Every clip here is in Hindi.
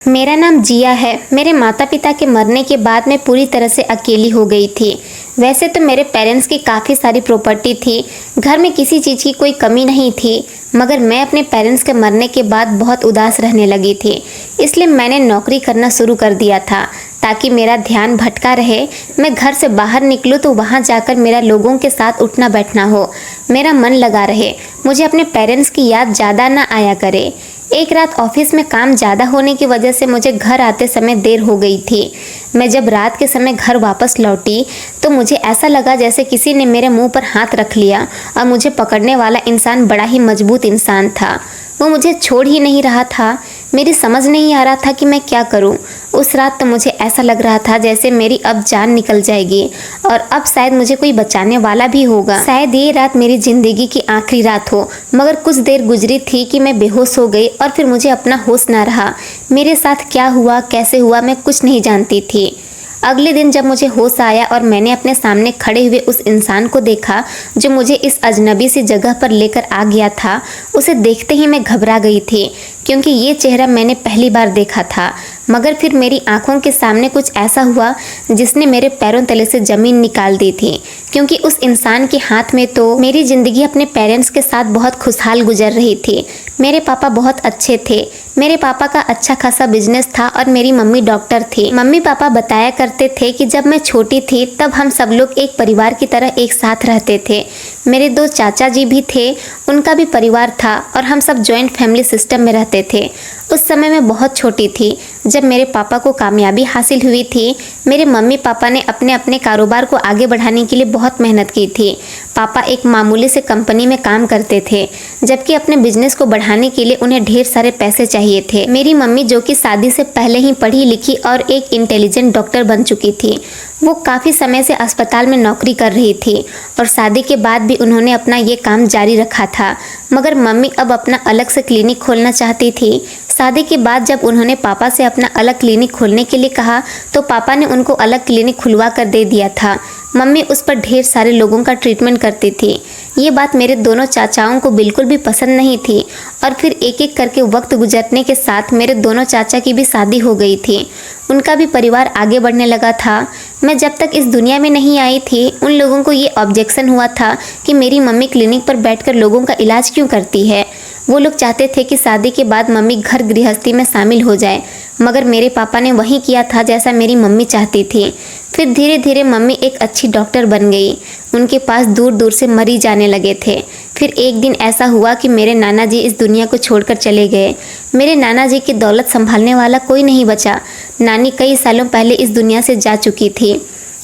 मेरा नाम जिया है। मेरे माता पिता के मरने के बाद मैं पूरी तरह से अकेली हो गई थी। वैसे तो मेरे पेरेंट्स की काफ़ी सारी प्रॉपर्टी थी, घर में किसी चीज़ की कोई कमी नहीं थी, मगर मैं अपने पेरेंट्स के मरने के बाद बहुत उदास रहने लगी थी। इसलिए मैंने नौकरी करना शुरू कर दिया था ताकि मेरा ध्यान भटका रहे। मैं घर से बाहर निकलूँ तो वहाँ जाकर मेरा लोगों के साथ उठना बैठना हो, मेरा मन लगा रहे, मुझे अपने पेरेंट्स की याद ज़्यादा ना आया करे। एक रात ऑफिस में काम ज़्यादा होने की वजह से मुझे घर आते समय देर हो गई थी। मैं जब रात के समय घर वापस लौटी तो मुझे ऐसा लगा जैसे किसी ने मेरे मुंह पर हाथ रख लिया और मुझे पकड़ने वाला इंसान बड़ा ही मजबूत इंसान था। वो मुझे छोड़ ही नहीं रहा था। मेरी समझ नहीं आ रहा था कि मैं क्या करूं। उस रात तो मुझे ऐसा लग रहा था जैसे मेरी अब जान निकल जाएगी और अब शायद मुझे कोई बचाने वाला भी होगा। शायद ये रात मेरी ज़िंदगी की आखिरी रात हो। मगर कुछ देर गुजरी थी कि मैं बेहोश हो गई और फिर मुझे अपना होश ना रहा। मेरे साथ क्या हुआ, कैसे हुआ, मैं कुछ नहीं जानती थी। अगले दिन जब मुझे होश आया और मैंने अपने सामने खड़े हुए उस इंसान को देखा जो मुझे इस अजनबी सी जगह पर लेकर आ गया था, उसे देखते ही मैं घबरा गई थी क्योंकि ये चेहरा मैंने पहली बार देखा था। मगर फिर मेरी आंखों के सामने कुछ ऐसा हुआ जिसने मेरे पैरों तले से ज़मीन निकाल दी थी, क्योंकि उस इंसान के हाथ में तो मेरी ज़िंदगी अपने पेरेंट्स के साथ बहुत खुशहाल गुजर रही थी। मेरे पापा बहुत अच्छे थे। मेरे पापा का अच्छा खासा बिजनेस था और मेरी मम्मी डॉक्टर थी। मम्मी पापा बताया करते थे कि जब मैं छोटी थी तब हम सब लोग एक परिवार की तरह एक साथ रहते थे। मेरे 2 चाचा जी भी थे, उनका भी परिवार था और हम सब जॉइंट फैमिली सिस्टम में रहते थे। उस समय मैं बहुत छोटी थी जब मेरे पापा को कामयाबी हासिल हुई थी। मेरे मम्मी पापा ने अपने अपने कारोबार को आगे बढ़ाने के लिए बहुत मेहनत की थी। पापा एक मामूली से कंपनी में काम करते थे, जबकि अपने बिजनेस को बढ़ाने के लिए उन्हें ढेर सारे पैसे चाहिए थे। मेरी मम्मी जो कि शादी से पहले ही पढ़ी लिखी और एक इंटेलिजेंट डॉक्टर बन चुकी थी, वो काफ़ी समय से अस्पताल में नौकरी कर रही थी और शादी के बाद भी उन्होंने अपना ये काम जारी रखा था। मगर मम्मी अब अपना अलग से क्लिनिक खोलना चाहती थी। शादी के बाद जब उन्होंने पापा से अपना अलग क्लिनिक खोलने के लिए कहा तो पापा ने उनको अलग क्लिनिक खुलवा कर दे दिया था। मम्मी उस पर ढेर सारे लोगों का ट्रीटमेंट करती थी। ये बात मेरे दोनों चाचाओं को बिल्कुल भी पसंद नहीं थी और फिर एक एक करके वक्त गुजरने के साथ मेरे दोनों चाचा की भी शादी हो गई थी। उनका भी परिवार आगे बढ़ने लगा था। मैं जब तक इस दुनिया में नहीं आई थी उन लोगों को ये ऑब्जेक्शन हुआ था कि मेरी मम्मी क्लिनिक पर बैठकर लोगों का इलाज क्यों करती है। वो लोग चाहते थे कि शादी के बाद मम्मी घर गृहस्थी में शामिल हो जाए, मगर मेरे पापा ने वही किया था जैसा मेरी मम्मी चाहती थी। फिर धीरे धीरे मम्मी एक अच्छी डॉक्टर बन गई। उनके पास दूर दूर से मरीज जाने लगे थे। फिर एक दिन ऐसा हुआ कि मेरे नाना जी इस दुनिया को छोड़कर चले गए। मेरे नाना जी की दौलत संभालने वाला कोई नहीं बचा। नानी कई सालों पहले इस दुनिया से जा चुकी थी,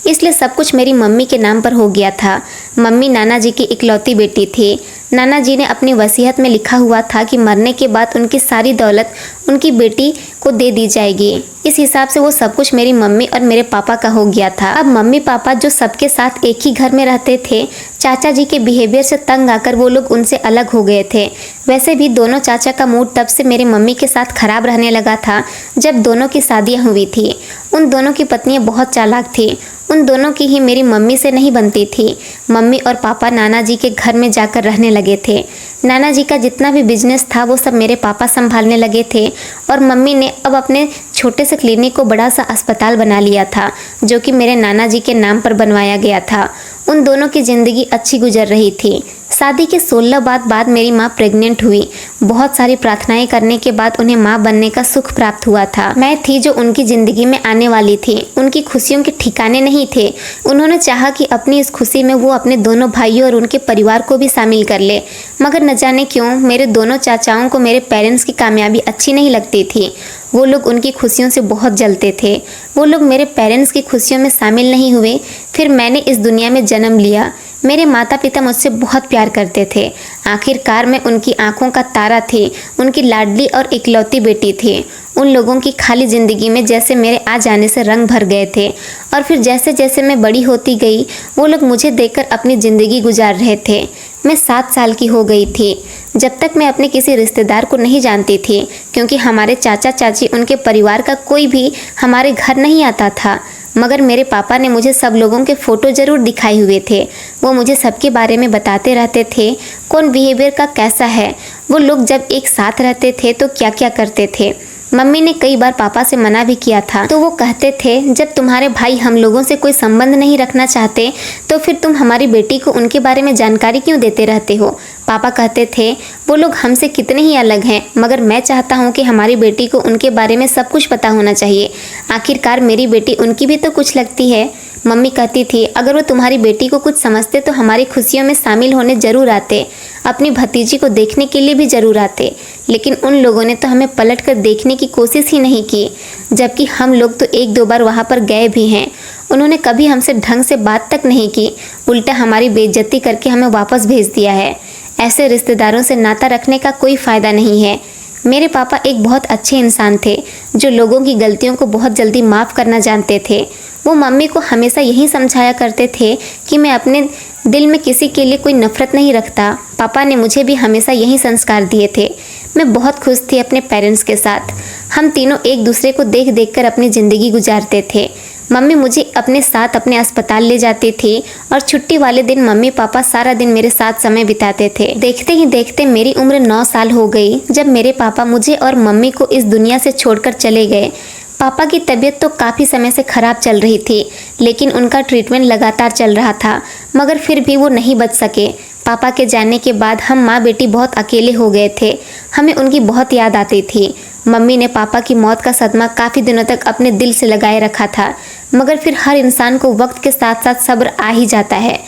इसलिए सब कुछ मेरी मम्मी के नाम पर हो गया था। मम्मी नाना जी की इकलौती बेटी थी। नाना जी ने अपनी वसीयत में लिखा हुआ था कि मरने के बाद उनकी सारी दौलत उनकी बेटी को दे दी जाएगी। इस हिसाब से वो सब कुछ मेरी मम्मी और मेरे पापा का हो गया था। अब मम्मी पापा जो सबके साथ एक ही घर में रहते थे, चाचा जी के बिहेवियर से तंग आकर वो लोग उनसे अलग हो गए थे। वैसे भी दोनों चाचा का मूड तब से मेरी मम्मी के साथ खराब रहने लगा था जब दोनों की शादियाँ हुई थी। उन दोनों की पत्नियाँ बहुत चालाक थी। उन दोनों की ही मेरी मम्मी से नहीं बनती थी। मम्मी और पापा नाना जी के घर में जाकर रहने लगे थे। नाना जी का जितना भी बिजनेस था वो सब मेरे पापा संभालने लगे थे और मम्मी ने अब अपने छोटे से क्लिनिक को बड़ा सा अस्पताल बना लिया था जो कि मेरे नाना जी के नाम पर बनवाया गया था। उन दोनों की ज़िंदगी अच्छी गुजर रही थी। शादी के 16 बाद मेरी माँ प्रेग्नेंट हुई। बहुत सारी प्रार्थनाएं करने के बाद उन्हें माँ बनने का सुख प्राप्त हुआ था। मैं थी जो उनकी ज़िंदगी में आने वाली थी। उनकी खुशियों के ठिकाने नहीं थे। उन्होंने चाहा कि अपनी इस खुशी में वो अपने दोनों भाइयों और उनके परिवार को भी शामिल कर ले, मगर न जाने क्यों मेरे दोनों चाचाओं को मेरे पेरेंट्स की कामयाबी अच्छी नहीं लगती थी। वो लोग उनकी खुशियों से बहुत जलते थे। वो लोग मेरे पेरेंट्स की खुशियों में शामिल नहीं हुए। फिर मैंने इस दुनिया में जन्म लिया। मेरे माता पिता मुझसे बहुत प्यार करते थे। आखिरकार मैं उनकी आंखों का तारा थी, उनकी लाडली और इकलौती बेटी थी। उन लोगों की खाली ज़िंदगी में जैसे मेरे आ जाने से रंग भर गए थे और फिर जैसे जैसे मैं बड़ी होती गई वो लोग मुझे देखकर अपनी ज़िंदगी गुजार रहे थे। मैं 7 साल की हो गई थी जब तक मैं अपने किसी रिश्तेदार को नहीं जानती थी, क्योंकि हमारे चाचा चाची उनके परिवार का कोई भी हमारे घर नहीं आता था। मगर मेरे पापा ने मुझे सब लोगों के फ़ोटो ज़रूर दिखाए हुए थे। वो मुझे सबके बारे में बताते रहते थे, कौन बिहेवियर का कैसा है, वो लोग जब एक साथ रहते थे तो क्या क्या करते थे। मम्मी ने कई बार पापा से मना भी किया था, तो वो कहते थे जब तुम्हारे भाई हम लोगों से कोई संबंध नहीं रखना चाहते तो फिर तुम हमारी बेटी को उनके बारे में जानकारी क्यों देते रहते हो। पापा कहते थे वो लोग हमसे कितने ही अलग हैं, मगर मैं चाहता हूँ कि हमारी बेटी को उनके बारे में सब कुछ पता होना चाहिए। आखिरकार मेरी बेटी उनकी भी तो कुछ लगती है। मम्मी कहती थी अगर वो तुम्हारी बेटी को कुछ समझते तो हमारी खुशियों में शामिल होने जरूर आते, अपनी भतीजी को देखने के लिए भी जरूर आते, लेकिन उन लोगों ने तो हमें पलट कर देखने की कोशिश ही नहीं की, जबकि हम लोग तो 1-2 बार वहाँ पर गए भी हैं। उन्होंने कभी हमसे ढंग से बात तक नहीं की, उल्टा हमारी बेइज्जती करके हमें वापस भेज दिया है। ऐसे रिश्तेदारों से नाता रखने का कोई फ़ायदा नहीं है। मेरे पापा एक बहुत अच्छे इंसान थे जो लोगों की गलतियों को बहुत जल्दी माफ़ करना जानते थे। वो मम्मी को हमेशा यही समझाया करते थे कि मैं अपने दिल में किसी के लिए कोई नफ़रत नहीं रखता। पापा ने मुझे भी हमेशा यही संस्कार दिए थे। मैं बहुत खुश थी अपने पेरेंट्स के साथ। हम तीनों एक दूसरे को देख देख कर अपनी ज़िंदगी गुजारते थे। मम्मी मुझे अपने साथ अपने अस्पताल ले जाती थी और छुट्टी वाले दिन मम्मी पापा सारा दिन मेरे साथ समय बिताते थे। देखते ही देखते मेरी उम्र 9 साल हो गई जब मेरे पापा मुझे और मम्मी को इस दुनिया से छोड़कर चले गए। पापा की तबीयत तो काफ़ी समय से ख़राब चल रही थी, लेकिन उनका ट्रीटमेंट लगातार चल रहा था, मगर फिर भी वो नहीं बच सके। पापा के जाने के बाद हम माँ बेटी बहुत अकेले हो गए थे। हमें उनकी बहुत याद आती थी। मम्मी ने पापा की मौत का सदमा काफ़ी दिनों तक अपने दिल से लगाए रखा था, मगर फिर हर इंसान को वक्त के साथ साथ सब्र आ ही जाता है।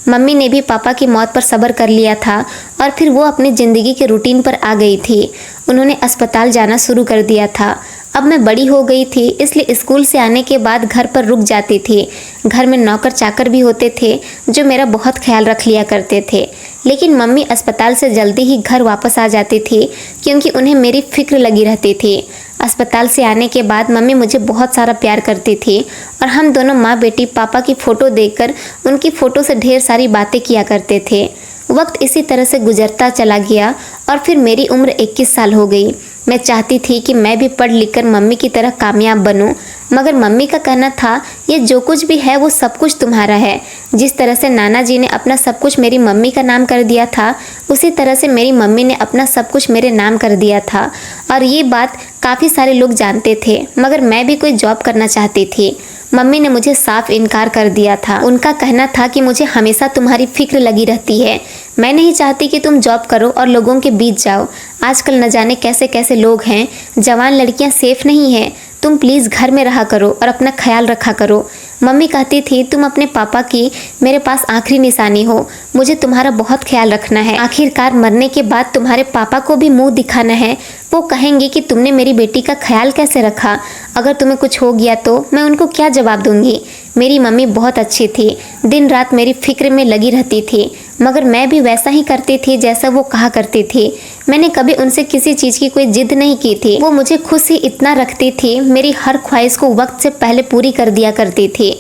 मम्मी ने भी पापा की मौत पर सब्र कर लिया था और फिर वो अपनी ज़िंदगी के रूटीन पर आ गई थी। उन्होंने अस्पताल जाना शुरू कर दिया था। अब मैं बड़ी हो गई थी, इसलिए स्कूल से आने के बाद घर पर रुक जाती थी। घर में नौकर चाकर भी होते थे जो मेरा बहुत ख्याल रख लिया करते थे, लेकिन मम्मी अस्पताल से जल्दी ही घर वापस आ जाती थी क्योंकि उन्हें मेरी फिक्र लगी रहती थी। अस्पताल से आने के बाद मम्मी मुझे बहुत सारा प्यार करती थी और हम दोनों माँ बेटी पापा की फ़ोटो देखकर उनकी फ़ोटो से ढेर सारी बातें किया करते थे। वक्त इसी तरह से गुजरता चला गया और फिर मेरी उम्र 21 साल हो गई। मैं चाहती थी कि मैं भी पढ़ लिख कर मम्मी की तरह कामयाब बनूं, मगर मम्मी का कहना था ये जो कुछ भी है वो सब कुछ तुम्हारा है। जिस तरह से नाना जी ने अपना सब कुछ मेरी मम्मी का नाम कर दिया था, उसी तरह से मेरी मम्मी ने अपना सब कुछ मेरे नाम कर दिया था। और ये बात काफ़ी सारे लोग जानते थे, मगर मैं भी कोई जॉब करना चाहती थी। मम्मी ने मुझे साफ इनकार कर दिया था। उनका कहना था कि मुझे हमेशा तुम्हारी फिक्र लगी रहती है। मैं नहीं चाहती कि तुम जॉब करो और लोगों के बीच जाओ। आजकल न जाने कैसे कैसे लोग हैं, जवान लड़कियां सेफ नहीं हैं। तुम प्लीज़ घर में रहा करो और अपना ख्याल रखा करो। मम्मी कहती थी तुम अपने पापा की मेरे पास आखिरी निशानी हो, मुझे तुम्हारा बहुत ख्याल रखना है। आखिरकार मरने के बाद तुम्हारे पापा को भी मुंह दिखाना है। वो कहेंगे कि तुमने मेरी बेटी का ख्याल कैसे रखा, अगर तुम्हें कुछ हो गया तो मैं उनको क्या जवाब दूंगी। मेरी मम्मी बहुत अच्छी थी, दिन रात मेरी फिक्र में लगी रहती थी, मगर मैं भी वैसा ही करती थी जैसा वो कहा करती थी। मैंने कभी उनसे किसी चीज़ की कोई जिद नहीं की थी। वो मुझे खुश ही इतना रखती थी, मेरी हर ख्वाहिश को वक्त से पहले पूरी कर दिया करती थी,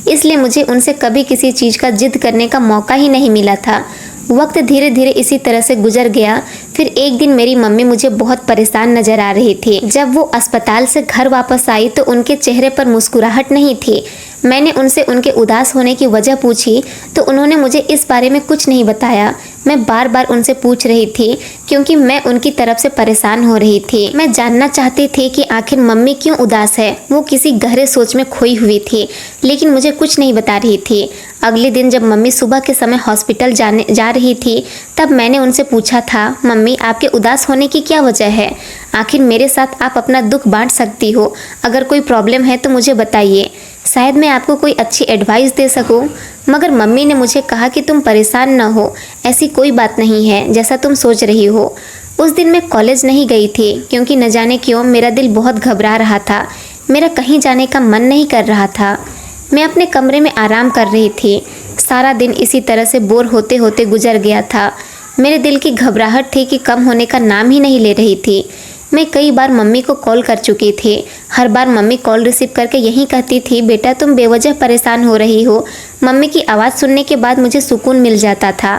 इसलिए मुझे उनसे कभी किसी चीज़ का जिद करने का मौका ही नहीं मिला था। वक्त धीरे धीरे इसी तरह से गुजर गया। फिर एक दिन मेरी मम्मी मुझे बहुत परेशान नजर आ रही थी। जब वो अस्पताल से घर वापस आई तो उनके चेहरे पर मुस्कुराहट नहीं थी। मैंने उनसे उनके उदास होने की वजह पूछी तो उन्होंने मुझे इस बारे में कुछ नहीं बताया। मैं बार बार उनसे पूछ रही थी क्योंकि मैं उनकी तरफ से परेशान हो रही थी। मैं जानना चाहती थी कि आखिर मम्मी क्यों उदास है। वो किसी गहरे सोच में खोई हुई थी, लेकिन मुझे कुछ नहीं बता रही थी। अगले दिन जब मम्मी सुबह के समय हॉस्पिटल जा रही थी तब मैंने उनसे पूछा था, मम्मी आपके उदास होने की क्या वजह है? आखिर मेरे साथ आप अपना दुख बांट सकती हो, अगर कोई प्रॉब्लम है तो मुझे बताइए, शायद मैं आपको कोई अच्छी एडवाइस दे सकूं। मगर मम्मी ने मुझे कहा कि तुम परेशान न हो, ऐसी कोई बात नहीं है जैसा तुम सोच रही हो। उस दिन मैं कॉलेज नहीं गई थी क्योंकि न जाने क्यों मेरा दिल बहुत घबरा रहा था। मेरा कहीं जाने का मन नहीं कर रहा था। मैं अपने कमरे में आराम कर रही थी। सारा दिन इसी तरह से बोर होते होते गुजर गया था। मेरे दिल की घबराहट थी कि कम होने का नाम ही नहीं ले रही थी। मैं कई बार मम्मी को कॉल कर चुकी थी। हर बार मम्मी कॉल रिसीव करके यही कहती थी, बेटा तुम बेवजह परेशान हो रही हो। मम्मी की आवाज़ सुनने के बाद मुझे सुकून मिल जाता था।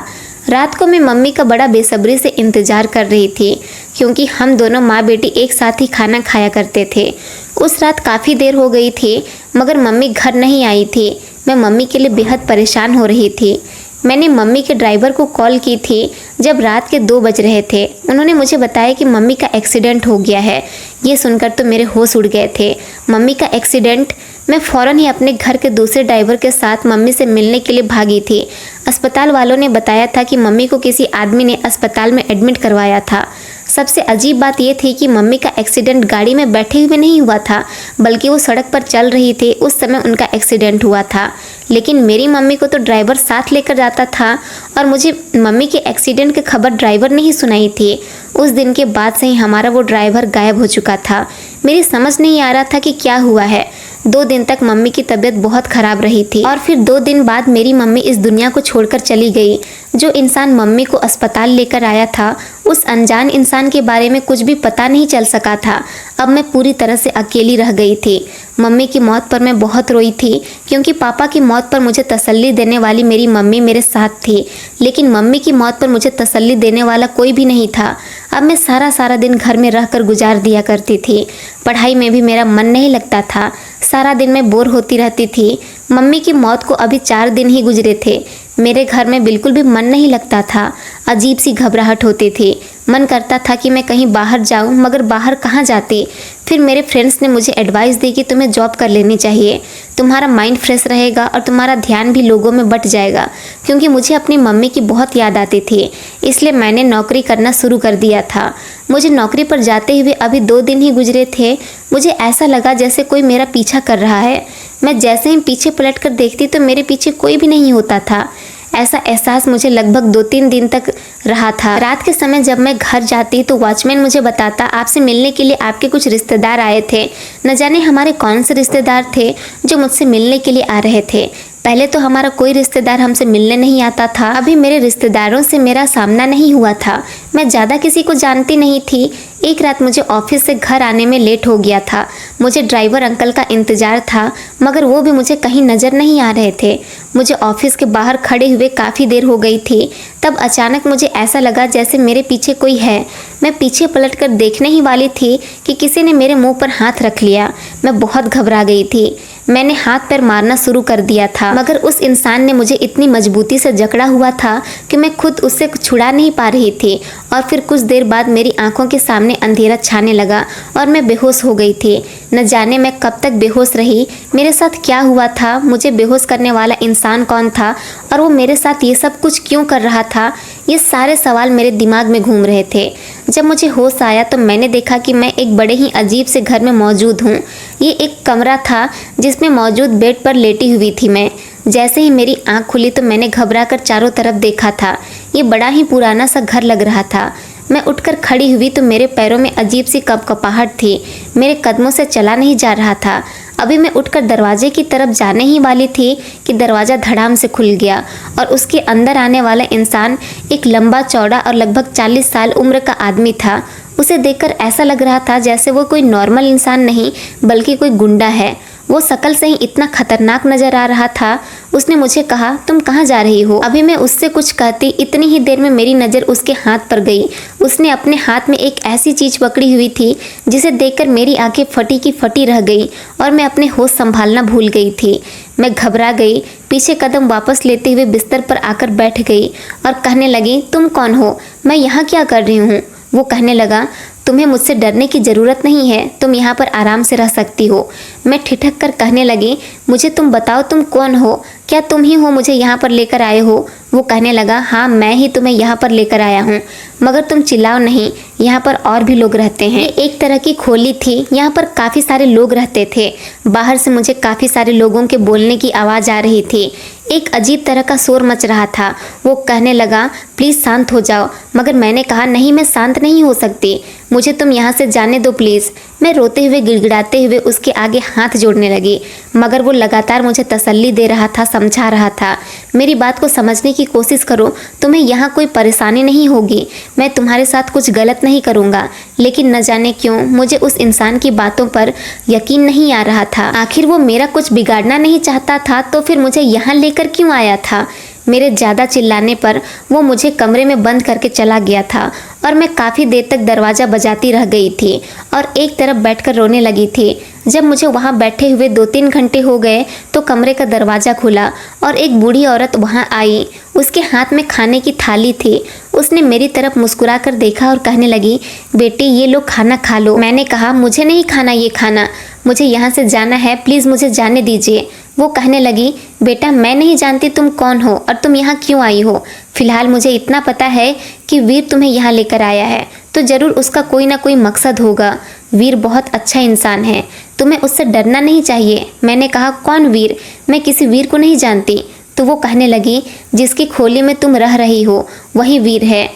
रात को मैं मम्मी का बड़ा बेसब्री से इंतज़ार कर रही थी क्योंकि हम दोनों माँ बेटी एक साथ ही खाना खाया करते थे। उस रात काफ़ी देर हो गई थी मगर मम्मी घर नहीं आई थी। मैं मम्मी के लिए बेहद परेशान हो रही थी। मैंने मम्मी के ड्राइवर को कॉल की थी। जब रात के 2 बज रहे थे। उन्होंने मुझे बताया कि मम्मी का एक्सीडेंट हो गया है। ये सुनकर तो मेरे होश उड़ गए थे। मम्मी का एक्सीडेंट! मैं फ़ौरन ही अपने घर के दूसरे ड्राइवर के साथ मम्मी से मिलने के लिए भागी थी। अस्पताल वालों ने बताया था कि मम्मी को किसी आदमी ने अस्पताल में एडमिट करवाया था। सबसे अजीब बात यह थी कि मम्मी का एक्सीडेंट गाड़ी में बैठे हुए नहीं हुआ था, बल्कि वो सड़क पर चल रही थी, उस समय उनका एक्सीडेंट हुआ था। लेकिन मेरी मम्मी को तो ड्राइवर साथ लेकर जाता था और मुझे मम्मी के एक्सीडेंट की खबर ड्राइवर ने ही सुनाई थी। उस दिन के बाद से ही हमारा वो ड्राइवर गायब हो चुका था। मेरी समझ नहीं आ रहा था कि क्या हुआ है। 2 दिन तक मम्मी की तबीयत बहुत ख़राब रही थी और फिर 2 दिन बाद मेरी मम्मी इस दुनिया को छोड़कर चली गई। जो इंसान मम्मी को अस्पताल लेकर आया था, उस अनजान इंसान के बारे में कुछ भी पता नहीं चल सका था। अब मैं पूरी तरह से अकेली रह गई थी। मम्मी की मौत पर मैं बहुत रोई थी, क्योंकि पापा की मौत पर मुझे तसल्ली देने वाली मेरी मम्मी मेरे साथ थी, लेकिन मम्मी की मौत पर मुझे तसल्ली देने वाला कोई भी नहीं था। अब मैं सारा दिन घर में रहकर गुजार दिया करती थी। पढ़ाई में भी मेरा मन नहीं लगता था। सारा दिन मैं बोर होती रहती थी। मम्मी की मौत को अभी 4 दिन ही गुजरे थे। मेरे घर में बिल्कुल भी मन नहीं लगता था। अजीब सी घबराहट होती थी। मन करता था कि मैं कहीं बाहर जाऊं, मगर बाहर कहाँ जाती। फिर मेरे फ्रेंड्स ने मुझे एडवाइस दी कि तुम्हें जॉब कर लेनी चाहिए, तुम्हारा माइंड फ्रेश रहेगा और तुम्हारा ध्यान भी लोगों में बट जाएगा। क्योंकि मुझे अपनी मम्मी की बहुत याद आती थी, इसलिए मैंने नौकरी करना शुरू कर दिया था। मुझे नौकरी पर जाते हुए अभी 2 दिन ही गुजरे थे। मुझे ऐसा लगा जैसे कोई मेरा पीछा कर रहा है। मैं जैसे ही पीछे पलट कर देखती तो मेरे पीछे कोई भी नहीं होता था। ऐसा एहसास मुझे लगभग 2-3 दिन तक रहा था। रात के समय जब मैं घर जाती तो वॉचमैन मुझे बताता, आपसे मिलने के लिए आपके कुछ रिश्तेदार आए थे। न जाने हमारे कौन से रिश्तेदार थे जो मुझसे मिलने के लिए आ रहे थे। पहले तो हमारा कोई रिश्तेदार हमसे मिलने नहीं आता था। अभी मेरे रिश्तेदारों से मेरा सामना नहीं हुआ था। मैं ज़्यादा किसी को जानती नहीं थी। एक रात मुझे ऑफिस से घर आने में लेट हो गया था। मुझे ड्राइवर अंकल का इंतज़ार था, मगर वो भी मुझे कहीं नज़र नहीं आ रहे थे। मुझे ऑफिस के बाहर खड़े हुए काफ़ी देर हो गई थी। तब अचानक मुझे ऐसा लगा जैसे मेरे पीछे कोई है। मैं पीछे पलटकर देखने ही वाली थी कि किसी ने मेरे मुंह पर हाथ रख लिया। मैं बहुत घबरा गई थी। मैंने हाथ पैर मारना शुरू कर दिया था, मगर उस इंसान ने मुझे इतनी मजबूती से जकड़ा हुआ था कि मैं खुद उससे छुड़ा नहीं पा रही थी। और फिर कुछ देर बाद मेरी आंखों के सामने अंधेरा छाने लगा और मैं बेहोश हो गई थी। न जाने मैं कब तक बेहोश रही, मेरे साथ क्या हुआ था, मुझे बेहोश करने वाला इंसान कौन था और वो मेरे साथ ये सब कुछ क्यों कर रहा था। ये सारे सवाल मेरे दिमाग में घूम रहे थे। जब मुझे होश आया तो मैंने देखा कि मैं एक बड़े ही अजीब से घर में मौजूद हूँ। ये एक कमरा था जिसमें मौजूद बेड पर लेटी हुई थी मैं। जैसे ही मेरी आंख खुली तो मैंने घबराकर चारों तरफ देखा था। ये बड़ा ही पुराना सा घर लग रहा था। मैं उठकर खड़ी हुई तो मेरे पैरों में अजीब सी कपकपाहट थी। मेरे कदमों से चला नहीं जा रहा था। अभी मैं उठकर दरवाजे की तरफ जाने ही वाली थी कि दरवाज़ा धड़ाम से खुल गया और उसके अंदर आने वाला इंसान एक लंबा चौड़ा और लगभग 40 साल उम्र का आदमी था। उसे देखकर ऐसा लग रहा था जैसे वो कोई नॉर्मल इंसान नहीं बल्कि कोई गुंडा है। वो शक्ल से ही इतना खतरनाक नजर आ रहा था। उसने मुझे कहा, तुम कहाँ जा रही हो? अभी मैं उससे कुछ कहती, इतनी ही देर में मेरी नज़र उसके हाथ पर गई। उसने अपने हाथ में एक ऐसी चीज़ पकड़ी हुई थी जिसे देखकर मेरी आंखें फटी की फटी रह गई और मैं अपने होश संभालना भूल गई थी। मैं घबरा गई, पीछे कदम वापस लेते हुए बिस्तर पर आकर बैठ गई और कहने लगी, तुम कौन हो? मैं यहाँ क्या कर रही हूँ? वो कहने लगा, तुम्हें मुझसे डरने की ज़रूरत नहीं है, तुम यहाँ पर आराम से रह सकती हो। मैं ठिठक कर कहने लगी, मुझे तुम बताओ, तुम कौन हो? क्या तुम ही हो मुझे यहाँ पर लेकर आए हो? वो कहने लगा, हाँ मैं ही तुम्हें यहाँ पर लेकर आया हूँ, मगर तुम चिल्लाओ नहीं, यहाँ पर और भी लोग रहते हैं। एक तरह की खोली थी, यहाँ पर काफ़ी सारे लोग रहते थे। बाहर से मुझे काफ़ी सारे लोगों के बोलने की आवाज़ आ रही थी। एक अजीब तरह का शोर मच रहा था। वो कहने लगा, प्लीज़ शांत हो जाओ, मगर मैंने कहा, नहीं मैं शांत नहीं हो सकती, मुझे तुम यहाँ से जाने दो प्लीज़। मैं रोते हुए गिड़गिड़ाते हुए उसके आगे हाथ जोड़ने लगी, मगर वो लगातार मुझे तसल्ली दे रहा था, समझा रहा था, मेरी बात को समझने की कोशिश करो, तुम्हें यहाँ कोई परेशानी नहीं होगी, मैं तुम्हारे साथ कुछ गलत नहीं करूँगा। लेकिन न जाने क्यों मुझे उस इंसान की बातों पर यकीन नहीं आ रहा था। आखिर वो मेरा कुछ बिगाड़ना नहीं चाहता था तो फिर मुझे यहाँ लेकर क्यों आया था? मेरे ज़्यादा चिल्लाने पर वो मुझे कमरे में बंद करके चला गया था और मैं काफ़ी देर तक दरवाज़ा बजाती रह गई थी और एक तरफ बैठकर रोने लगी थी। जब मुझे वहाँ बैठे हुए 2-3 घंटे हो गए तो कमरे का दरवाज़ा खुला और एक बूढ़ी औरत वहाँ आई। उसके हाथ में खाने की थाली थी। उसने मेरी तरफ मुस्कुरा कर देखा और कहने लगी, बेटी ये लो खाना खा लो। मैंने कहा, मुझे नहीं खाना ये खाना, मुझे यहाँ से जाना है, प्लीज़ मुझे जाने दीजिए। वो कहने लगी, बेटा मैं नहीं जानती तुम कौन हो और तुम यहाँ क्यों आई हो। फिलहाल मुझे इतना पता है कि वीर तुम्हें यहाँ लेकर आया है तो ज़रूर उसका कोई ना कोई मकसद होगा। वीर बहुत अच्छा इंसान है, तुम्हें उससे डरना नहीं चाहिए। मैंने कहा, कौन वीर? मैं किसी वीर को नहीं जानती। तो वो कहने लगी, जिसकी खोली में तुम रह रही हो वही वीर है।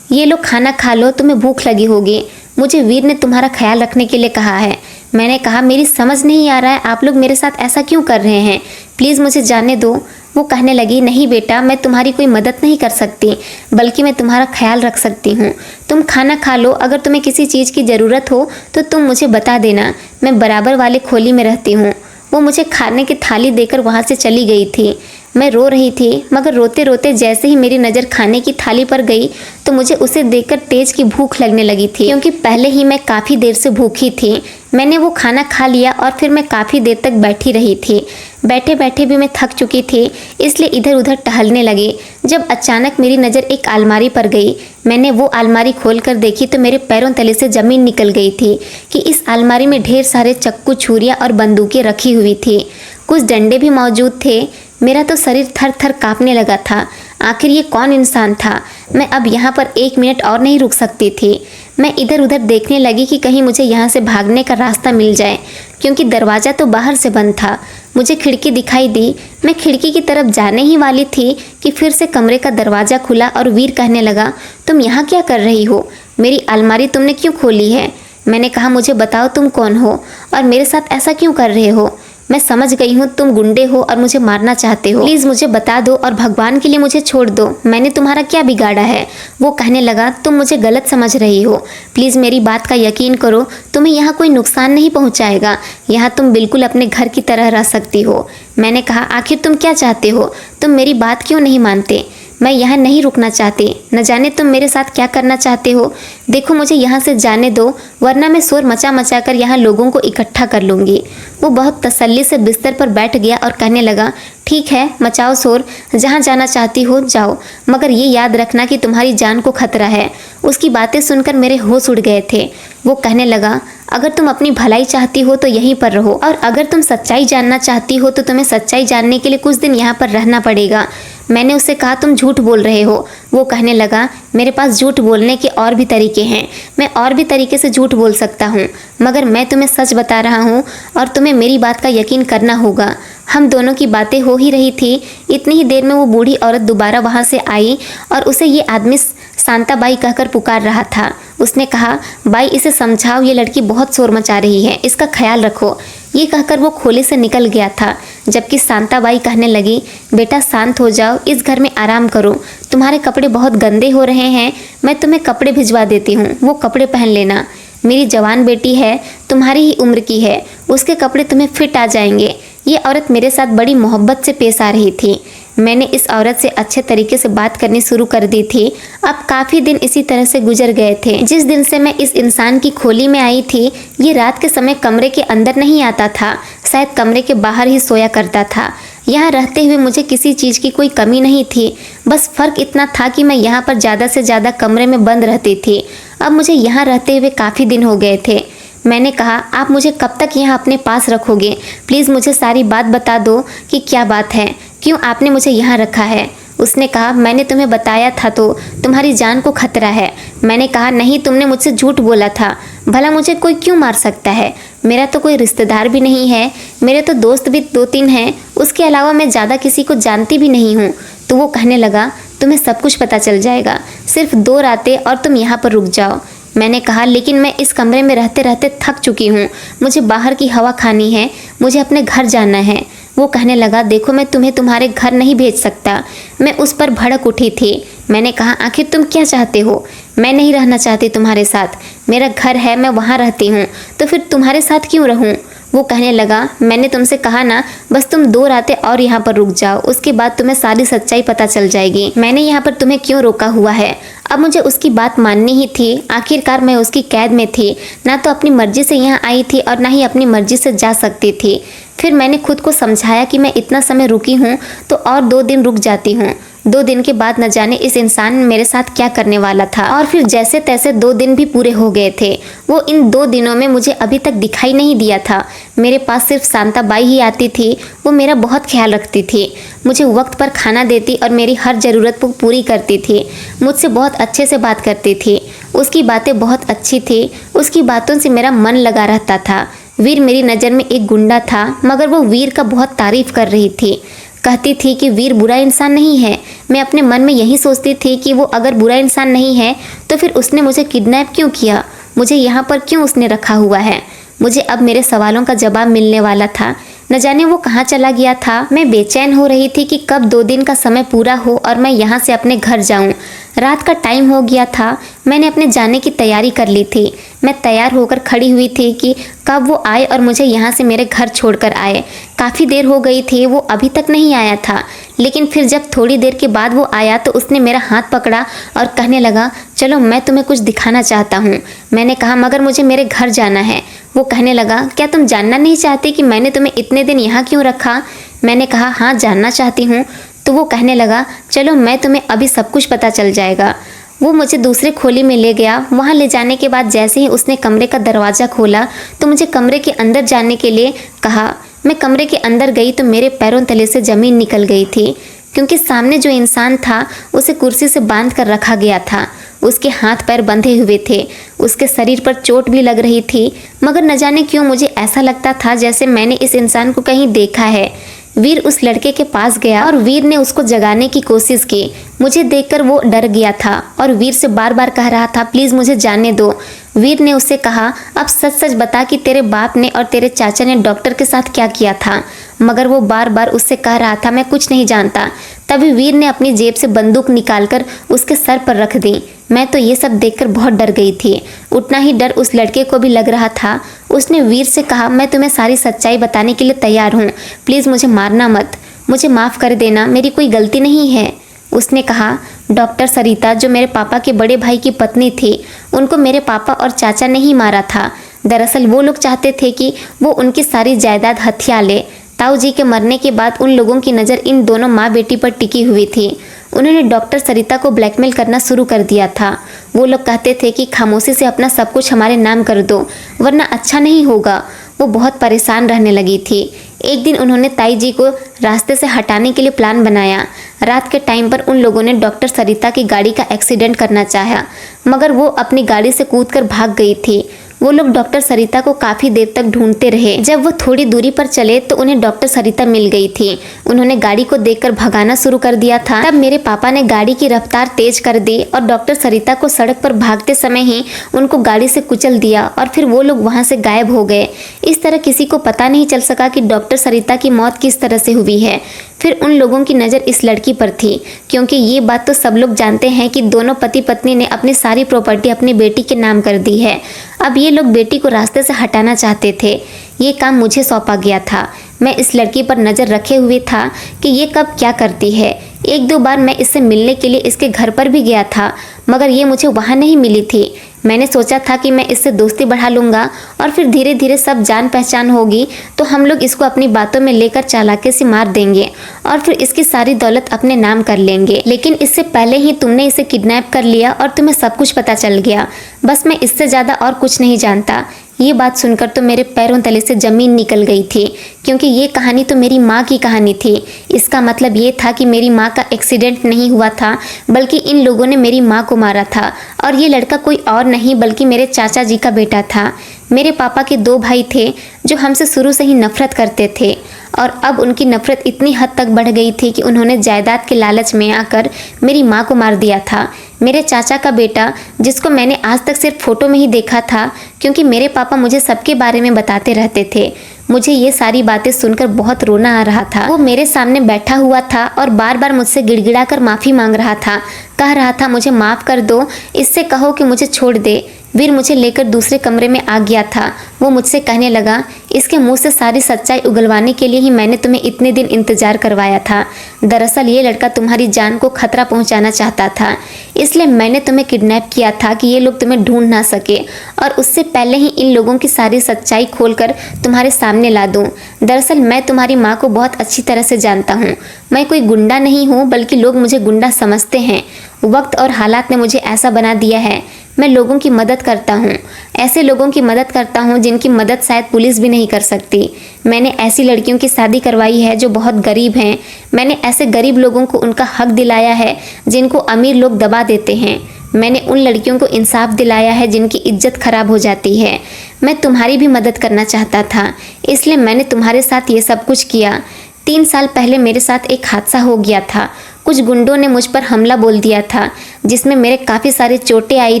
ये लो खाना खा लो, तुम्हें भूख लगी होगी। मुझे वीर ने तुम्हारा ख्याल रखने के लिए कहा है। मैंने कहा, मेरी समझ नहीं आ रहा है आप लोग मेरे साथ ऐसा क्यों कर रहे हैं, प्लीज़ मुझे जाने दो। वो कहने लगी, नहीं बेटा मैं तुम्हारी कोई मदद नहीं कर सकती, बल्कि मैं तुम्हारा ख्याल रख सकती हूँ। तुम खाना खा लो, अगर तुम्हें किसी चीज़ की ज़रूरत हो तो तुम मुझे बता देना, मैं बराबर वाले खोली में रहती हूँ। वो मुझे खाने की थाली देकर वहाँ से चली गई थी। मैं रो रही थी, मगर रोते रोते जैसे ही मेरी नज़र खाने की थाली पर गई तो मुझे उसे देखकर तेज की भूख लगने लगी थी, क्योंकि पहले ही मैं काफ़ी देर से भूखी थी। मैंने वो खाना खा लिया और फिर मैं काफ़ी देर तक बैठी रही थी। बैठे बैठे भी मैं थक चुकी थी, इसलिए इधर उधर टहलने लगी। जब अचानक मेरी नज़र एक अलमारी पर गई, मैंने वो अलमारी खोल कर देखी तो मेरे पैरों तले से ज़मीन निकल गई थी कि इस अलमारी में ढेर सारे चक्कू, छुरियाँ और बंदूकें रखी हुई थी। कुछ डंडे भी मौजूद थे। मेरा तो शरीर थर थर काँपने लगा था। आखिर ये कौन इंसान था? मैं अब यहाँ पर 1 मिनट और नहीं रुक सकती थी। मैं इधर उधर देखने लगी कि कहीं मुझे यहाँ से भागने का रास्ता मिल जाए, क्योंकि दरवाज़ा तो बाहर से बंद था। मुझे खिड़की दिखाई दी। मैं खिड़की की तरफ जाने ही वाली थी कि फिर से कमरे का दरवाज़ा खुला और वीर कहने लगा, तुम यहाँ क्या कर रही हो? मेरी अलमारी तुमने क्यों खोली है? मैंने कहा, मुझे बताओ तुम कौन हो और मेरे साथ ऐसा क्यों कर रहे हो? मैं समझ गई हूँ तुम गुंडे हो और मुझे मारना चाहते हो। प्लीज़ मुझे बता दो और भगवान के लिए मुझे छोड़ दो। मैंने तुम्हारा क्या बिगाड़ा है? वो कहने लगा, तुम मुझे गलत समझ रही हो। प्लीज़ मेरी बात का यकीन करो, तुम्हें यहाँ कोई नुकसान नहीं पहुँचाएगा। यहाँ तुम बिल्कुल अपने घर की तरह रह सकती हो। मैंने कहा, आखिर तुम क्या चाहते हो? तुम मेरी बात क्यों नहीं मानते? मैं यहाँ नहीं रुकना चाहती। न जाने तुम मेरे साथ क्या करना चाहते हो। देखो मुझे यहाँ से जाने दो, वरना मैं शोर मचा मचा कर यहाँ लोगों को इकट्ठा कर लूँगी। वो बहुत तसल्ली से बिस्तर पर बैठ गया और कहने लगा, ठीक है मचाओ शोर, जहाँ जाना चाहती हो जाओ, मगर ये याद रखना कि तुम्हारी जान को खतरा है। उसकी बातें सुनकर मेरे होश उड़ गए थे। वो कहने लगा, अगर तुम अपनी भलाई चाहती हो तो यहीं पर रहो, और अगर तुम सच्चाई जानना चाहती हो तो तुम्हें सच्चाई जानने के लिए कुछ दिन यहाँ पर रहना पड़ेगा। मैंने उससे कहा, तुम झूठ बोल रहे हो। वो कहने लगा, मेरे पास झूठ बोलने के और भी तरीके हैं, मैं और भी तरीके से झूठ बोल सकता हूँ, मगर मैं तुम्हें सच बता रहा हूँ और तुम्हें मेरी बात का यकीन करना होगा। हम दोनों की बातें हो ही रही थी, इतनी ही देर में वो बूढ़ी औरत दोबारा वहाँ से आई और उसे ये आदमी शांता बाई कहकर पुकार रहा था। उसने कहा, बाई इसे समझाओ, ये लड़की बहुत शोर मचा रही है, इसका ख्याल रखो। ये कहकर वो खोले से निकल गया था, जबकि शांता बाई कहने लगी, बेटा शांत हो जाओ, इस घर में आराम करो, तुम्हारे कपड़े बहुत गंदे हो रहे हैं, मैं तुम्हें कपड़े भिजवा देती हूँ, वो कपड़े पहन लेना। मेरी जवान बेटी है, तुम्हारी ही उम्र की है, उसके कपड़े तुम्हें फिट आ जाएंगे। ये औरत मेरे साथ बड़ी मोहब्बत से पेश आ रही थी। मैंने इस औरत से अच्छे तरीके से बात करनी शुरू कर दी थी। अब काफ़ी दिन इसी तरह से गुजर गए थे। जिस दिन से मैं इस इंसान की खोली में आई थी, ये रात के समय कमरे के अंदर नहीं आता था, शायद कमरे के बाहर ही सोया करता था। यहाँ रहते हुए मुझे किसी चीज़ की कोई कमी नहीं थी, बस फ़र्क इतना था कि मैं यहाँ पर ज़्यादा से ज़्यादा कमरे में बंद रहती थी। अब मुझे यहाँ रहते हुए काफ़ी दिन हो गए थे। मैंने कहा, आप मुझे कब तक यहाँ अपने पास रखोगे? प्लीज़ मुझे सारी बात बता दो कि क्या बात है, क्यों आपने मुझे यहाँ रखा है। उसने कहा, मैंने तुम्हें बताया था तो तुम्हारी जान को खतरा है। मैंने कहा, नहीं, तुमने मुझसे झूठ बोला था। भला मुझे कोई क्यों मार सकता है? मेरा तो कोई रिश्तेदार भी नहीं है, मेरे तो दोस्त भी 2-3 हैं, उसके अलावा मैं ज़्यादा किसी को जानती भी नहीं हूँ। तो वो कहने लगा, तुम्हें सब कुछ पता चल जाएगा, सिर्फ 2 रातें और तुम यहाँ पर रुक जाओ। मैंने कहा, लेकिन मैं इस कमरे में रहते रहते थक चुकी हूँ, मुझे बाहर की हवा खानी है, मुझे अपने घर जाना है। वो कहने लगा, देखो मैं तुम्हें तुम्हारे घर नहीं भेज सकता। मैं उस पर भड़क उठी थी। मैंने कहा, आखिर तुम क्या चाहते हो? मैं नहीं रहना चाहती तुम्हारे साथ, मेरा घर है, मैं वहाँ रहती हूँ, तो फिर तुम्हारे साथ क्यों रहूँ? वो कहने लगा, मैंने तुमसे कहा ना, बस तुम 2 रातें और यहाँ पर रुक जाओ, उसके बाद तुम्हें सारी सच्चाई पता चल जाएगी। मैंने यहाँ पर तुम्हें क्यों रोका हुआ है। अब मुझे उसकी बात माननी ही थी। आखिरकार मैं उसकी कैद में थी, ना तो अपनी मर्जी से यहाँ आई थी और ना ही अपनी मर्जी से जा सकती थी। फिर मैंने खुद को समझाया कि मैं इतना समय रुकी हूँ तो और 2 दिन रुक जाती हूँ। 2 दिन के बाद न जाने इस इंसान मेरे साथ क्या करने वाला था। और फिर जैसे तैसे 2 दिन भी पूरे हो गए थे। वो इन 2 दिनों में मुझे अभी तक दिखाई नहीं दिया था। मेरे पास सिर्फ शांता बाई ही आती थी। वो मेरा बहुत ख्याल रखती थी, मुझे वक्त पर खाना देती और मेरी हर ज़रूरत को पूरी करती थी। मुझसे बहुत अच्छे से बात करती थी। उसकी बातें बहुत अच्छी थी। उसकी बातों से मेरा मन लगा रहता था। वीर मेरी नज़र में एक गुंडा था, मगर वो वीर का बहुत तारीफ कर रही थी। कहती थी कि वीर बुरा इंसान नहीं है। मैं अपने मन में यही सोचती थी कि वो अगर बुरा इंसान नहीं है तो फिर उसने मुझे किडनैप क्यों किया, मुझे यहाँ पर क्यों उसने रखा हुआ है। मुझे अब मेरे सवालों का जवाब मिलने वाला था। न जाने वो कहाँ चला गया था। मैं बेचैन हो रही थी कि कब 2 दिन का समय पूरा हो और मैं यहाँ से अपने घर जाऊँ। रात का टाइम हो गया था। मैंने अपने जाने की तैयारी कर ली थी। मैं तैयार होकर खड़ी हुई थी कि कब वो आए और मुझे यहाँ से मेरे घर छोड़कर आए। काफ़ी देर हो गई थी, वो अभी तक नहीं आया था। लेकिन फिर जब थोड़ी देर के बाद वो आया तो उसने मेरा हाथ पकड़ा और कहने लगा, चलो मैं तुम्हें कुछ दिखाना चाहता हूँ। मैंने कहा, मगर मुझे मेरे घर जाना है। वो कहने लगा, क्या तुम जानना नहीं चाहती कि मैंने तुम्हें इतने दिन यहाँ क्यों रखा। मैंने कहा, हाँ जानना चाहती हूँ। तो वो कहने लगा, चलो मैं तुम्हें अभी सब कुछ पता चल जाएगा। वो मुझे दूसरे खोली में ले गया। वहाँ ले जाने के बाद जैसे ही उसने कमरे का दरवाज़ा खोला तो मुझे कमरे के अंदर जाने के लिए कहा। मैं कमरे के अंदर गई तो मेरे पैरों तले से ज़मीन निकल गई थी, क्योंकि सामने जो इंसान था उसे कुर्सी से बांध कर रखा गया था। उसके हाथ पैर बंधे हुए थे। उसके शरीर पर चोट भी लग रही थी, मगर न जाने क्यों मुझे ऐसा लगता था जैसे मैंने इस इंसान को कहीं देखा है। वीर उस लड़के के पास गया और वीर ने उसको जगाने की कोशिश की। मुझे देखकर वो डर गया था और वीर से बार बार कह रहा था, प्लीज़ मुझे जाने दो। वीर ने उससे कहा, अब सच सच बता कि तेरे बाप ने और तेरे चाचा ने डॉक्टर के साथ क्या किया था। मगर वो बार बार उससे कह रहा था, मैं कुछ नहीं जानता। तभी वीर ने अपनी जेब से बंदूक निकालकर उसके सर पर रख दी। मैं तो ये सब देखकर बहुत डर गई थी। उतना ही डर उस लड़के को भी लग रहा था। उसने वीर से कहा, मैं तुम्हें सारी सच्चाई बताने के लिए तैयार हूँ, प्लीज़ मुझे मारना मत, मुझे माफ़ कर देना, मेरी कोई गलती नहीं है। उसने कहा, डॉक्टर सरिता जो मेरे पापा के बड़े भाई की पत्नी थी, उनको मेरे पापा और चाचा ने ही मारा था। दरअसल वो लोग चाहते थे कि वो उनकी सारी जायदाद हथिया ले। ताऊ जी के मरने के बाद उन लोगों की नज़र इन दोनों माँ बेटी पर टिकी हुई थी। उन्होंने डॉक्टर सरिता को ब्लैकमेल करना शुरू कर दिया था। वो लोग कहते थे कि खामोशी से अपना सब कुछ हमारे नाम कर दो, वरना अच्छा नहीं होगा। वो बहुत परेशान रहने लगी थी। एक दिन उन्होंने ताई जी को रास्ते से हटाने के लिए प्लान बनाया। रात के टाइम पर उन लोगों ने डॉक्टर सरिता की गाड़ी का एक्सीडेंट करना चाहा, मगर वो अपनी गाड़ी से कूदकर भाग गई थी। वो लोग डॉक्टर सरिता को काफ़ी देर तक ढूंढते रहे। जब वो थोड़ी दूरी पर चले तो उन्हें डॉक्टर सरिता मिल गई थी। उन्होंने गाड़ी को देखकर भगाना शुरू कर दिया था। तब मेरे पापा ने गाड़ी की रफ्तार तेज कर दी और डॉक्टर सरिता को सड़क पर भागते समय ही उनको गाड़ी से कुचल दिया और फिर वो लोग वहाँ से गायब हो गए। इस तरह किसी को पता नहीं चल सका कि डॉक्टर सरिता की मौत किस तरह से हुई है। फिर उन लोगों की नज़र इस लड़की पर थी, क्योंकि ये बात तो सब लोग जानते हैं कि दोनों पति पत्नी ने अपनी सारी प्रॉपर्टी अपनी बेटी के नाम कर दी है। अब ये लोग बेटी को रास्ते से हटाना चाहते थे। ये काम मुझे सौंपा गया था। मैं इस लड़की पर नज़र रखे हुए था कि ये कब क्या करती है। 1-2 बार मैं इससे मिलने के लिए इसके घर पर भी गया था, मगर ये मुझे वहाँ नहीं मिली थी। मैंने सोचा था कि मैं इससे दोस्ती बढ़ा लूँगा और फिर धीरे धीरे सब जान पहचान होगी तो हम लोग इसको अपनी बातों में लेकर चालाकी से मार देंगे और फिर इसकी सारी दौलत अपने नाम कर लेंगे। लेकिन इससे पहले ही तुमने इसे किडनैप कर लिया और तुम्हें सब कुछ पता चल गया। बस मैं इससे ज़्यादा और कुछ नहीं जानता। ये बात सुनकर तो मेरे पैरों तले से ज़मीन निकल गई थी, क्योंकि ये कहानी तो मेरी माँ की कहानी थी। इसका मतलब ये था कि मेरी माँ का एक्सीडेंट नहीं हुआ था, बल्कि इन लोगों ने मेरी माँ को मारा था। और ये लड़का कोई और नहीं बल्कि मेरे चाचा जी का बेटा था। मेरे पापा के 2 भाई थे जो हमसे शुरू से ही नफरत करते थे, और अब उनकी नफरत इतनी हद तक बढ़ गई थी कि उन्होंने जायदाद के लालच में आकर मेरी माँ को मार दिया था। मेरे चाचा का बेटा, जिसको मैंने आज तक सिर्फ फोटो में ही देखा था, क्योंकि मेरे पापा मुझे सबके बारे में बताते रहते थे। मुझे ये सारी बातें सुनकर बहुत रोना आ रहा था। वो मेरे सामने बैठा हुआ था और बार बार मुझसे गिड़गिड़ा कर माफ़ी मांग रहा था। कह रहा था, मुझे माफ़ कर दो, इससे कहो कि मुझे छोड़ दे। वीर मुझे लेकर दूसरे कमरे में आ गया था। वो मुझसे कहने लगा, इसके मुंह से सारी सच्चाई उगलवाने के लिए ही मैंने तुम्हें इतने दिन इंतजार करवाया था। दरअसल ये लड़का तुम्हारी जान को खतरा पहुंचाना चाहता था, इसलिए मैंने तुम्हें किडनैप किया था कि ये लोग तुम्हें ढूंढ ना सके और उससे पहले ही इन लोगों की सारी सच्चाई खोलकर तुम्हारे सामने ला दूं। दरअसल मैं तुम्हारी माँ को बहुत अच्छी तरह से जानता हूँ। मैं कोई गुंडा नहीं हूँ, बल्कि लोग मुझे गुंडा समझते हैं। वक्त और हालात ने मुझे ऐसा बना दिया है। मैं लोगों की मदद करता हूँ, ऐसे लोगों की मदद करता हूँ जिनकी मदद शायद पुलिस भी नहीं कर सकती। मैंने ऐसी लड़कियों की शादी करवाई है जो बहुत गरीब हैं। मैंने ऐसे गरीब लोगों को उनका हक दिलाया है जिनको अमीर लोग दबा देते हैं। मैंने उन लड़कियों को इंसाफ दिलाया है जिनकी इज्जत खराब हो जाती है। मैं तुम्हारी भी मदद करना चाहता था, इसलिए मैंने तुम्हारे साथ ये सब कुछ किया। 3 साल पहले मेरे साथ एक हादसा हो गया था। कुछ गुंडों ने मुझ पर हमला बोल दिया था, जिसमें मेरे काफ़ी सारी चोटें आई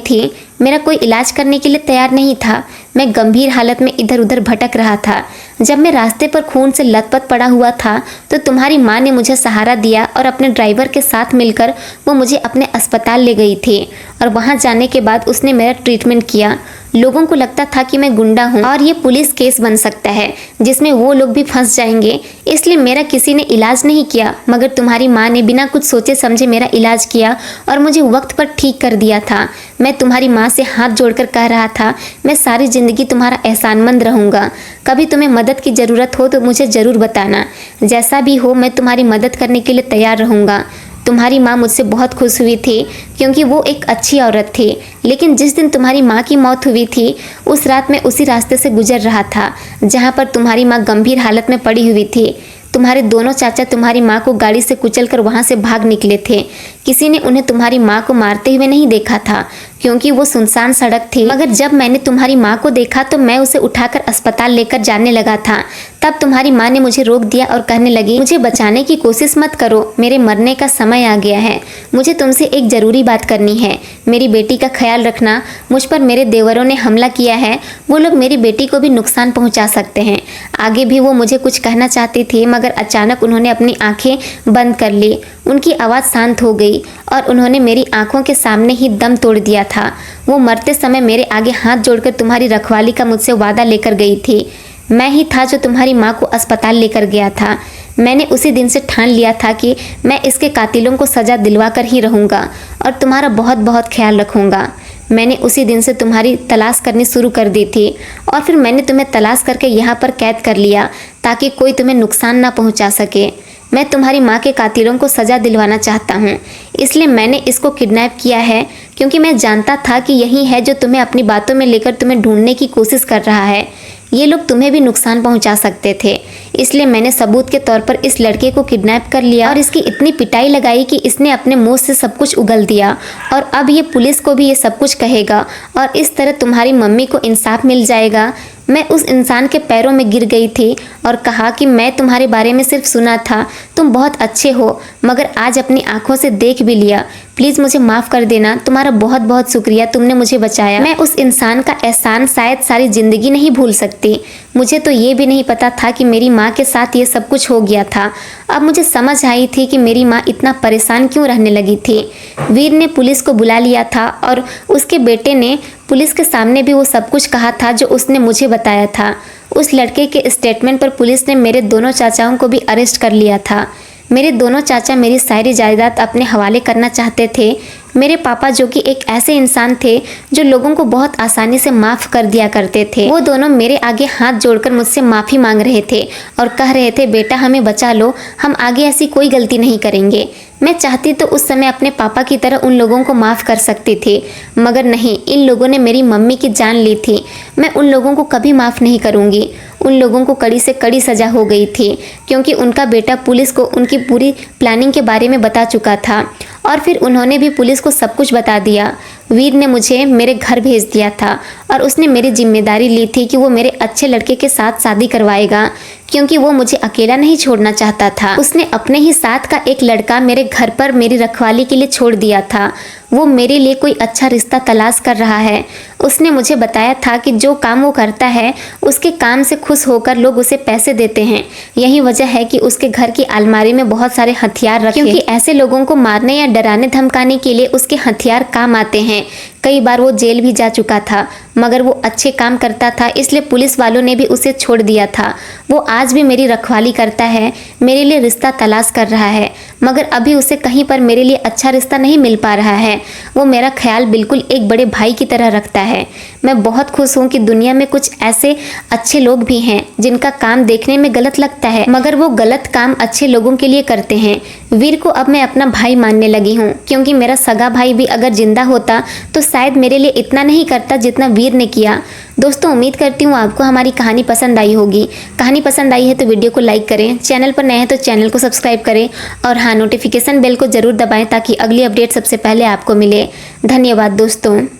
थी। मेरा कोई इलाज करने के लिए तैयार नहीं था। मैं गंभीर हालत में इधर उधर भटक रहा था। जब मैं रास्ते पर खून से लथपथ पड़ा हुआ था तो तुम्हारी माँ ने मुझे सहारा दिया और अपने ड्राइवर के साथ मिलकर वो मुझे अपने अस्पताल ले गई थी और वहाँ जाने के बाद उसने मेरा ट्रीटमेंट किया। लोगों को लगता था कि मैं गुंडा हूँ और ये पुलिस केस बन सकता है जिसमें वो लोग भी फंस जाएंगे, इसलिए मेरा किसी ने इलाज नहीं किया, मगर तुम्हारी माँ ने बिना कुछ सोचे समझे मेरा इलाज किया और मुझे वक्त पर ठीक कर दिया था। मैं तुम्हारी माँ से हाथ जोड़कर कह रहा था, मैं सारी ज़िंदगी तुम्हारा एहसानमंद रहूँगा। कभी तुम्हें मदद की ज़रूरत हो तो मुझे ज़रूर बताना। जैसा भी हो मैं तुम्हारी मदद करने के लिए तैयार रहूँगा। तुम्हारी माँ मुझसे बहुत खुश हुई थी क्योंकि वो एक अच्छी औरत थी। लेकिन जिस दिन तुम्हारी माँ की मौत हुई थी उस रात मैं उसी रास्ते से गुजर रहा था जहाँ पर तुम्हारी माँ गंभीर हालत में पड़ी हुई थी। तुम्हारे दोनों चाचा तुम्हारी माँ को गाड़ी से कुचलकर वहाँ से भाग निकले थे। किसी ने उन्हें तुम्हारी माँ को मारते हुए नहीं देखा था क्योंकि वो सुनसान सड़क थी, मगर जब मैंने तुम्हारी माँ को देखा तो मैं उसे उठाकर अस्पताल लेकर जाने लगा था। तब तुम्हारी माँ ने मुझे रोक दिया और कहने लगी, मुझे बचाने की कोशिश मत करो, मेरे मरने का समय आ गया है। मुझे तुमसे एक ज़रूरी बात करनी है। मेरी बेटी का ख्याल रखना। मुझ पर मेरे देवरों ने हमला किया है। वो लोग मेरी बेटी को भी नुकसान पहुँचा सकते हैं। आगे भी वो मुझे कुछ कहना चाहती थी, मगर अचानक उन्होंने अपनी आंखें बंद कर ली। उनकी आवाज़ शांत हो गई और उन्होंने मेरी आंखों के सामने ही दम तोड़ दिया था। वो मरते समय मेरे आगे हाथ जोड़कर तुम्हारी रखवाली का मुझसे वादा लेकर गई थी। मैं ही था जो तुम्हारी माँ को अस्पताल लेकर गया था। मैंने उसी दिन से ठान लिया था कि मैं इसके कातिलों को सज़ा दिलवा कर ही रहूँगा और तुम्हारा बहुत बहुत ख्याल रखूँगा। मैंने उसी दिन से तुम्हारी तलाश करनी शुरू कर दी थी और फिर मैंने तुम्हें तलाश करके यहाँ पर कैद कर लिया ताकि कोई तुम्हें नुकसान ना पहुँचा सके। मैं तुम्हारी माँ के कातिलों को सज़ा दिलवाना चाहता हूँ, इसलिए मैंने इसको किडनैप किया है क्योंकि मैं जानता था कि यही है जो तुम्हें अपनी बातों में लेकर तुम्हें ढूंढने की कोशिश कर रहा है। ये लोग तुम्हें भी नुकसान पहुंचा सकते थे, इसलिए मैंने सबूत के तौर पर इस लड़के को किडनैप कर लिया और इसकी इतनी पिटाई लगाई कि इसने अपने मुंह से सब कुछ उगल दिया और अब ये पुलिस को भी ये सब कुछ कहेगा और इस तरह तुम्हारी मम्मी को इंसाफ मिल जाएगा। मैं उस इंसान के पैरों में गिर गई थी और कहा कि मैं तुम्हारे बारे में सिर्फ सुना था, तुम बहुत अच्छे हो, मगर आज अपनी आंखों से देख भी लिया। प्लीज़ मुझे माफ़ कर देना। तुम्हारा बहुत बहुत शुक्रिया, तुमने मुझे बचाया। मैं उस इंसान का एहसान शायद सारी ज़िंदगी नहीं भूल सकती। मुझे तो ये भी नहीं पता था कि मेरी माँ के साथ ये सब कुछ हो गया था। अब मुझे समझ आई थी कि मेरी माँ इतना परेशान क्यों रहने लगी थी। वीर ने पुलिस को बुला लिया था और उसके बेटे ने पुलिस के सामने भी वो सब कुछ कहा था जो उसने मुझे बताया था। उस लड़के के स्टेटमेंट पर पुलिस ने मेरे दोनों चाचाओं को भी अरेस्ट कर लिया था। मेरे दोनों चाचा मेरी सारी जायदाद अपने हवाले करना चाहते थे। मेरे पापा जो कि एक ऐसे इंसान थे जो लोगों को बहुत आसानी से माफ़ कर दिया करते थे, वो दोनों मेरे आगे हाथ जोड़कर मुझसे माफ़ी मांग रहे थे और कह रहे थे, बेटा हमें बचा लो, हम आगे ऐसी कोई गलती नहीं करेंगे। मैं चाहती तो उस समय अपने पापा की तरह उन लोगों को माफ़ कर सकती थी, मगर नहीं, इन लोगों ने मेरी मम्मी की जान ली थी। मैं उन लोगों को कभी माफ़ नहीं करूँगी। उन लोगों को कड़ी से कड़ी सज़ा हो गई थी क्योंकि उनका बेटा पुलिस को उनकी पूरी प्लानिंग के बारे में बता चुका था और फिर उन्होंने भी पुलिस को सब कुछ बता दिया। वीर ने मुझे मेरे घर भेज दिया था और उसने मेरी जिम्मेदारी ली थी कि वो मेरे अच्छे लड़के के साथ शादी करवाएगा क्योंकि वो मुझे अकेला नहीं छोड़ना चाहता था। उसने अपने ही साथ का एक लड़का मेरे घर पर मेरी रखवाली के लिए छोड़ दिया था। वो मेरे लिए कोई अच्छा रिश्ता तलाश कर रहा है। उसने मुझे बताया था कि जो काम वो करता है उसके काम से खुश होकर लोग उसे पैसे देते हैं। यही वजह है कि उसके घर की अलमारी में बहुत सारे हथियार रखे, क्योंकि ऐसे लोगों को मारने या डराने धमकाने के लिए उसके हथियार काम आते हैं। कई बार वो जेल भी जा चुका था, मगर वो अच्छे काम करता था, इसलिए पुलिस वालों ने भी उसे छोड़ दिया था। वो आज भी मेरी रखवाली करता है, मेरे लिए रिश्ता तलाश कर रहा है, मगर अभी उसे कहीं पर मेरे लिए अच्छा रिश्ता नहीं मिल पा रहा है। वो मेरा ख्याल बिल्कुल एक बड़े भाई की तरह रखता है। मैं बहुत खुश हूँ कि दुनिया में कुछ ऐसे अच्छे लोग भी हैं जिनका काम देखने में गलत लगता है, मगर वो गलत काम अच्छे लोगों के लिए करते हैं। वीर को अब मैं अपना भाई मानने लगी हूँ, क्योंकि मेरा सगा भाई भी अगर जिंदा होता तो शायद मेरे लिए इतना नहीं करता जितना वीर ने किया। दोस्तों, उम्मीद करती हूँ आपको हमारी कहानी पसंद आई होगी। कहानी पसंद आई है तो वीडियो को लाइक करें, चैनल पर नए हैं तो चैनल को सब्सक्राइब करें और हाँ, नोटिफिकेशन बेल को जरूर दबाएं ताकि अगली अपडेट सबसे पहले आपको मिले। धन्यवाद दोस्तों।